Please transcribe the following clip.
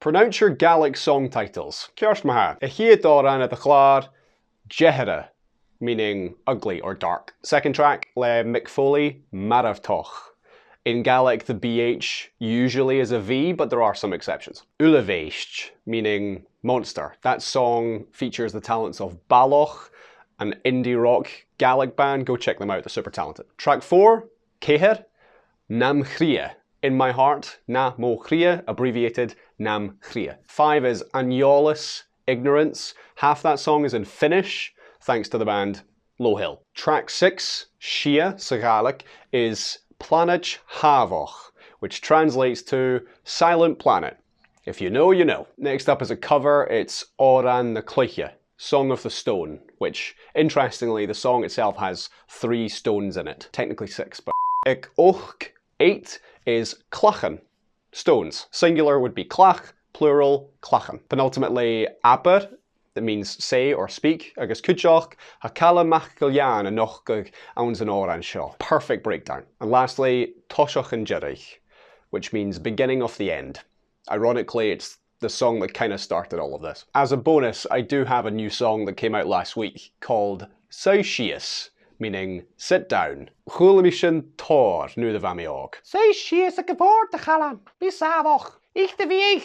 Pronounce your Gaelic song titles. Ceart maha. A hiad oran at the chlár, Jehera, meaning ugly or dark. Second track, le Mick Foley, Maravtoch. In Gaelic, the BH usually is a V, but there are some exceptions. Uleveist, meaning monster. That song features the talents of Baloch, an indie rock Gaelic band. Go check them out, they're super talented. Track 4, Ceher, Nam Chria. In my heart, Na Mo Chria, abbreviated Nam Chria. 5 is Aniolis, Ignorance. Half that song is in Finnish, thanks to the band Low Hill. Track 6, Shia, Gaelic, is Planach Havoch, which translates to Silent Planet. If you know, you know. Next up is a cover, it's Oran na Cluiche, Song of the Stone, which, interestingly, the song itself has 3 stones in it. Technically 6, but... Ik och, 8 is Clachan, stones. Singular would be clach, plural, clachan. Penultimately, Aber, that means say or speak, agus cúteach, Hakala machgillian and nochgug ounds an oran shaw. Perfect breakdown. And lastly, Toshach and Jerich, which means beginning of the end. Ironically, it's the song that kind of started all of this. As a bonus, I do have a new song that came out last week called Saushias, meaning sit down. Chulamishin tor nu de vamiog. Saushias a gevord de galan, bisavoch. Ich de wie ich,